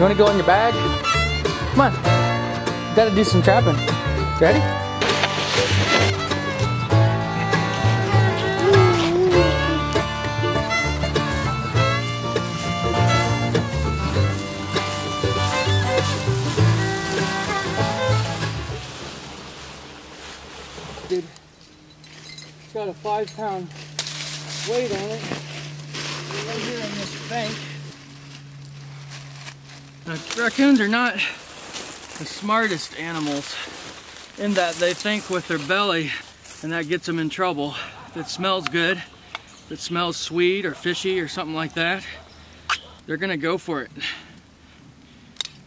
You wanna go in your bag? Come on. You gotta do some trapping. Ready? Dude, it's got a 5-pound weight on it right here on this bank. Now, raccoons are not the smartest animals in that they think with their belly, and that gets them in trouble. If it smells good, if it smells sweet or fishy or something like that, they're gonna go for it.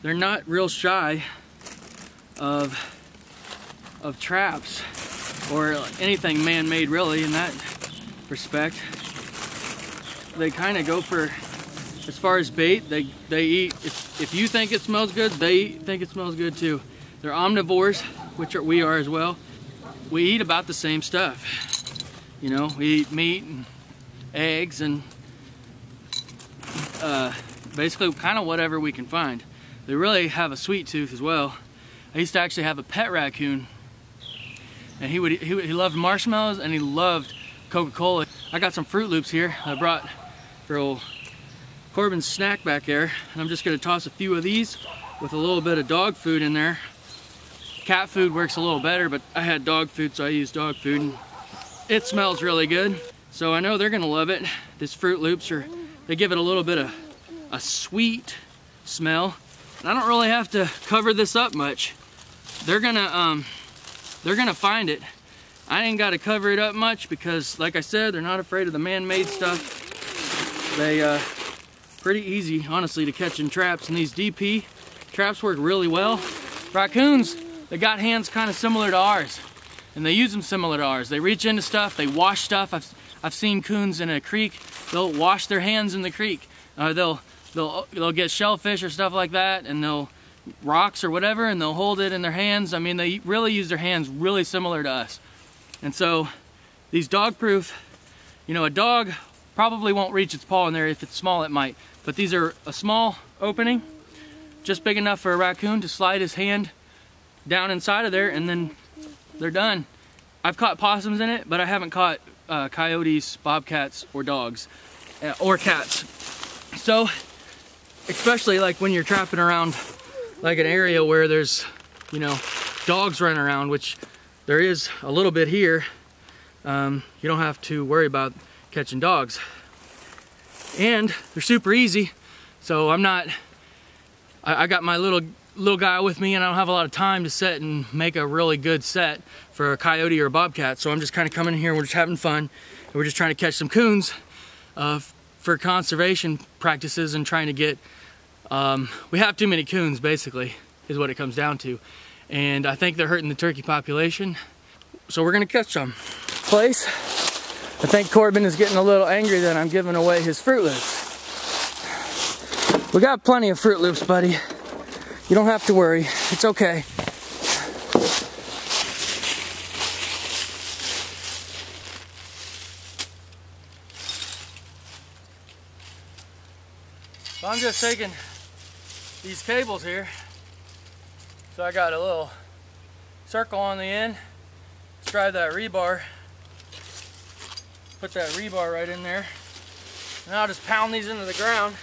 They're not real shy of traps or anything man-made really in that respect. They kind of go for, as far as bait, they eat. If you think it smells good, they think it smells good too. They're omnivores, which we are as well. We eat about the same stuff. You know, we eat meat and eggs and basically kind of whatever we can find. They really have a sweet tooth as well. I used to actually have a pet raccoon, and he loved marshmallows and he loved Coca-Cola. I got some Fruit Loops here I brought for old Corbin's snack back there, and I'm just gonna toss a few of these with a little bit of dog food in there. Cat food works a little better, but I had dog food, so I used dog food. And it smells really good, so I know they're gonna love it. These Fruit Loops they give it a little bit of a sweet smell. And I don't really have to cover this up much. They're gonna find it. I ain't got to cover it up much because, like I said, they're not afraid of the man-made stuff. They pretty easy, honestly, to catch in traps. And these DP traps work really well. Raccoons, they got hands kind of similar to ours, and they use them similar to ours. They reach into stuff, they wash stuff. I've seen coons in a creek. They'll wash their hands in the creek. They'll get shellfish or stuff like that, and they'll rocks or whatever, and they'll hold it in their hands. I mean, they really use their hands really similar to us. And so these dog proof, you know, a dog probably won't reach its paw in there. If it's small, it might, but these are a small opening, just big enough for a raccoon to slide his hand down inside of there, and then they're done. I've caught possums in it, but I haven't caught coyotes, bobcats, or dogs, or cats. So especially like when you're trapping around like an area where there's, you know, dogs running around, which there is a little bit here, you don't have to worry about catching dogs. And they're super easy, so I got my little guy with me, and I don't have a lot of time to set and make a really good set for a coyote or a bobcat, so I'm just kind of coming in here and we're just having fun, and we're just trying to catch some coons for conservation practices and trying to get, we have too many coons basically, is what it comes down to. And I think they're hurting the turkey population. So we're gonna catch some. Place, I think Corbin is getting a little angry that I'm giving away his Fruit Loops. We got plenty of Fruit Loops, buddy. You don't have to worry, it's okay. So I'm just taking these cables here. So I got a little circle on the end. Let's drive that rebar. Put that rebar right in there. And I'll just pound these into the ground.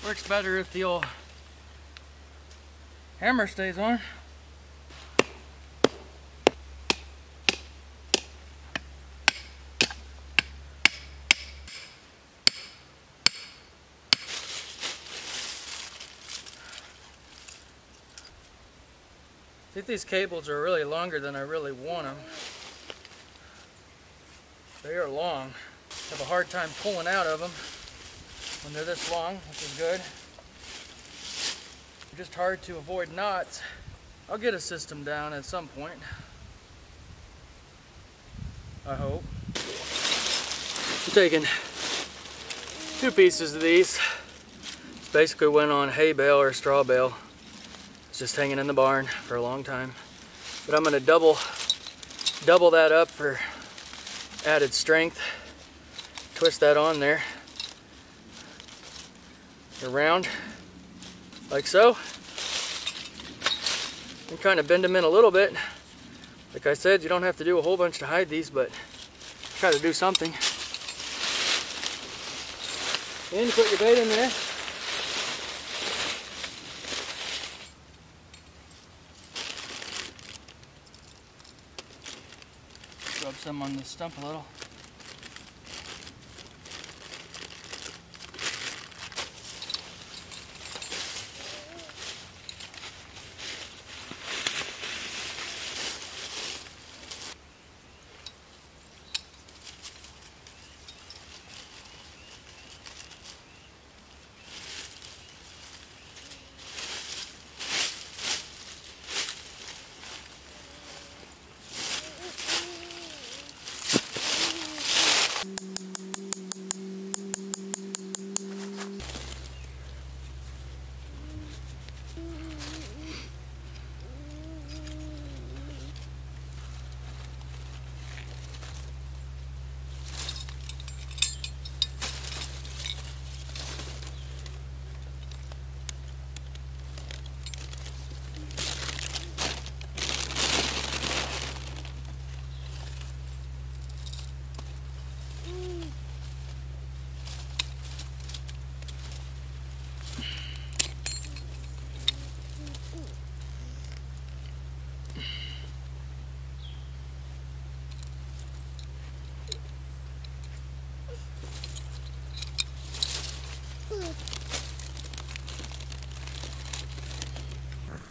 Works better if the old hammer stays on. I think these cables are really longer than I really want them. They are long. I have a hard time pulling out of them when they're this long, which is good. They're just hard to avoid knots. I'll get a system down at some point, I hope. I'm taking 2 pieces of these. basically went on hay bale or straw bale. It's just hanging in the barn for a long time. But I'm gonna double that up for added strength. Twist that on there. Around, like so. And kind of bend them in a little bit. Like I said, you don't have to do a whole bunch to hide these, but try to do something. And put your bait in there. Rub some on the stump a little.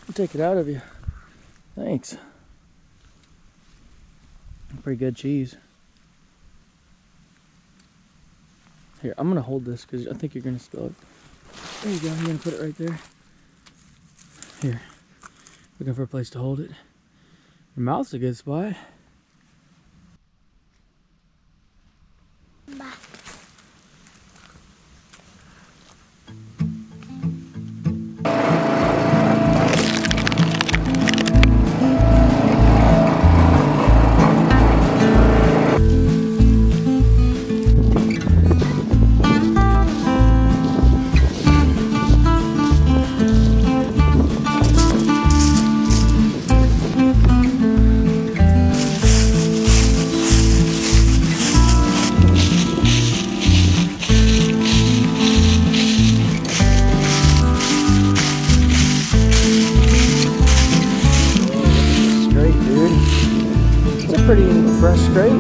I'll take it out of you. Thanks. Pretty good cheese. Here, I'm gonna hold this because I think you're gonna spill it. There you go, you're gonna put it right there. Here. Looking for a place to hold it. Your mouth's a good spot. Pretty fresh straight.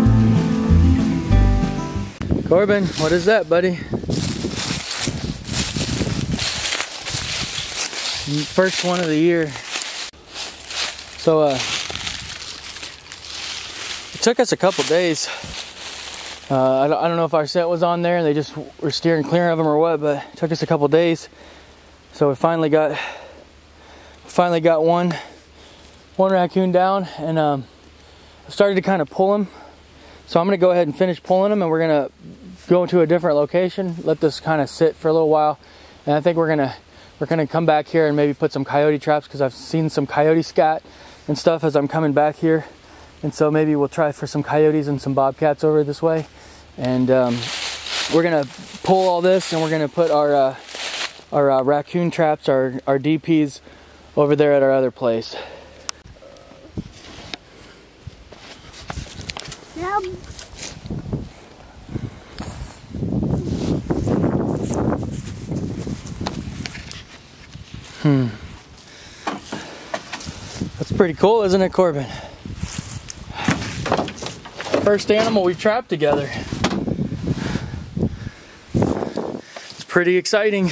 Corbin, what is that, buddy? First one of the year. So it took us a couple days. I don't know if our set was on there and they just were steering clear of them or what, but it took us a couple days. So we finally got one raccoon down, and started to kind of pull him. So I'm going to go ahead and finish pulling him, and we're going to go to a different location, let this kind of sit for a little while. And I think we're going to come back here and maybe put some coyote traps, because I've seen some coyote scat and stuff as I'm coming back here. And so maybe we'll try for some coyotes and some bobcats over this way. And we're going to pull all this, and we're going to put our raccoon traps, our DPs over there at our other place. That's pretty cool, isn't it, Corbin? First animal we trapped together. It's pretty exciting.